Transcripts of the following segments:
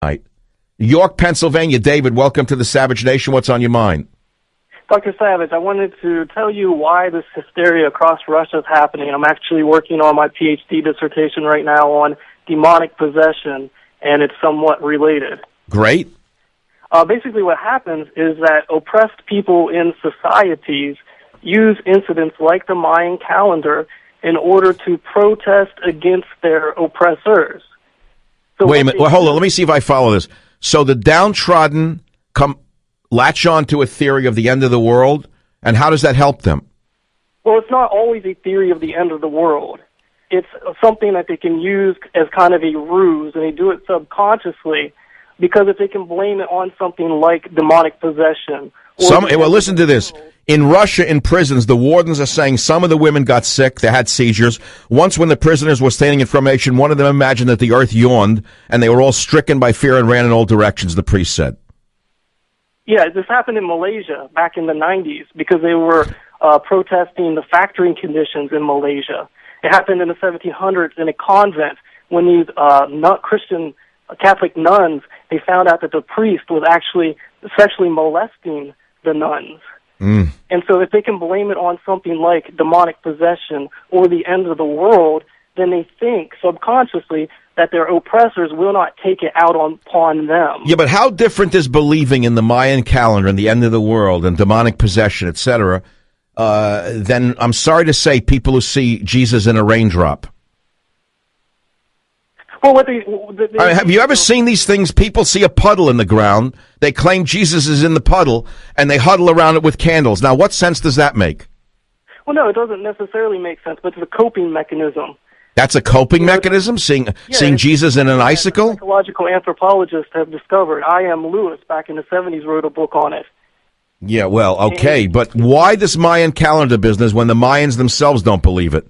Right. York, Pennsylvania. David, welcome to the Savage Nation. What's on your mind? Dr. Savage, I wanted to tell you why this hysteria across Russia is happening. I'm actually working on my PhD dissertation right now on demonic possession, and it's somewhat related. Great. Basically what happens is that oppressed people in societies use incidents like the Mayan calendar in order to protest against their oppressors. So wait a minute. Well, hold on. Let me see if I follow this. So the downtrodden latch on to a theory of the end of the world, and how does that help them? Well, it's not always a theory of the end of the world. It's something that they can use as kind of a ruse, and they do it subconsciously, because if they can blame it on something like demonic possession. Well, listen to this. In Russia, in prisons, the wardens are saying some of the women got sick, they had seizures. Once when the prisoners were standing in formation, one of them imagined that the earth yawned, and they were all stricken by fear and ran in all directions, the priest said. Yeah, this happened in Malaysia back in the 90s because they were protesting the factoring conditions in Malaysia. It happened in the 1700s in a convent when these Christian Catholic nuns, they found out that the priest was actually sexually molesting the nuns. And so if they can blame it on something like demonic possession or the end of the world, then they think subconsciously that their oppressors will not take it out upon them. Yeah, but how different is believing in the Mayan calendar and the end of the world and demonic possession, etc., than, I'm sorry to say, people who see Jesus in a raindrop? Well, have you ever seen these things? People see a puddle in the ground, they claim Jesus is in the puddle, and they huddle around it with candles. Now, what sense does that make? Well, no, it doesn't necessarily make sense, but it's a coping mechanism. That's a coping mechanism, seeing Jesus in an icicle? Psychological anthropologists have discovered. I.M. Lewis, back in the 70s, wrote a book on it. Yeah, well, okay, but why this Mayan calendar business when the Mayans themselves don't believe it?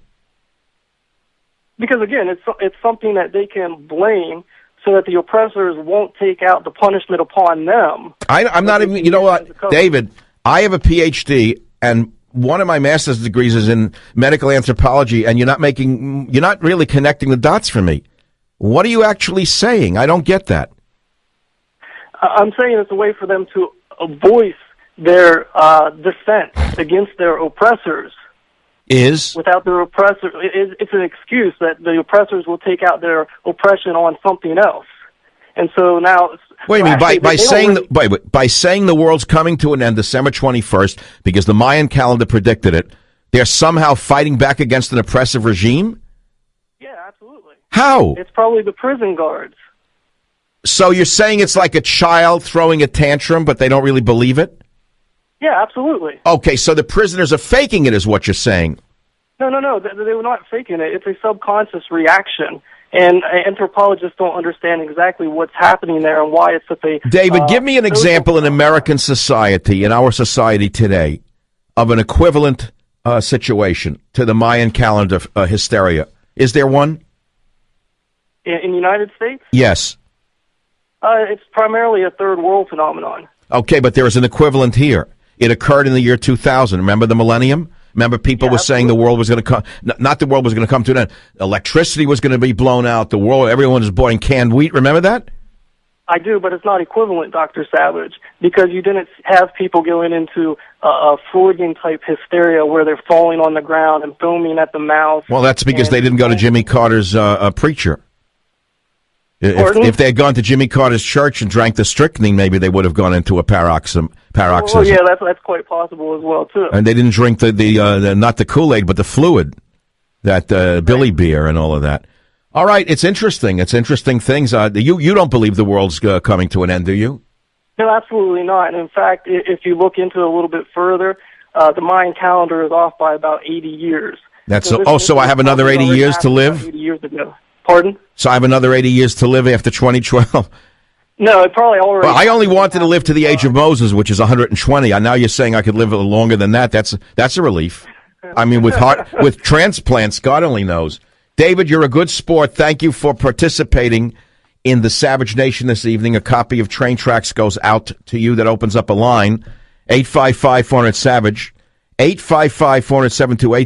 Because, again, it's something that they can blame so that the oppressors won't take out the punishment upon them. I'm not even, you know what, David, I have a PhD, and one of my master's degrees is in medical anthropology, and you're not really connecting the dots for me. What are you actually saying? I don't get that. I'm saying it's a way for them to voice their dissent against their oppressors. Without their oppressor, it's an excuse that the oppressors will take out their oppression on something else, and so now. Wait a minute. By saying the world's coming to an end December 21st because the Mayan calendar predicted it, they're somehow fighting back against an oppressive regime? Yeah, absolutely. How? It's probably the prison guards. So you're saying it's like a child throwing a tantrum, but they don't really believe it? Yeah, absolutely. Okay, so the prisoners are faking it, is what you're saying. No. They were not faking it. It's a subconscious reaction, and anthropologists don't understand exactly what's happening there and why it's such a... David, give me an example in American society, in our society today, of an equivalent situation to the Mayan calendar hysteria. Is there one? In the United States? Yes. It's primarily a third world phenomenon. Okay, but there is an equivalent here. It occurred in the year 2000. Remember the millennium? Remember people were saying the world was going to come, not the world was going to come to an end. Electricity was going to be blown out. The world, everyone was boiling canned wheat. Remember that? I do, but it's not equivalent, Dr. Savage, because you didn't have people going into a Freudian-type hysteria where they're falling on the ground and foaming at the mouth. Well, that's because they didn't go to Jimmy Carter's preacher. If they had gone to Jimmy Carter's church and drank the strychnine, maybe they would have gone into a paroxysm. Well, yeah, that's quite possible as well too. And they didn't drink the not the Kool-Aid, but the fluid, that Billy beer and all of that. All right, it's interesting. It's interesting things. You don't believe the world's coming to an end, do you? No, absolutely not. And in fact, if you look into it a little bit further, the Mayan calendar is off by about 80 years. So I have another 80 years to live? 80 years ago. Pardon? So I have another 80 years to live after 2012? No, it probably already... Well, I only wanted to live to the age of Moses, which is 120. Now you're saying I could live a little longer than that. That's a relief. I mean, with transplants, God only knows. David, you're a good sport. Thank you for participating in the Savage Nation this evening. A copy of Train Tracks goes out to you that opens up a line. 855-400-SAVAGE. 855-400-7283.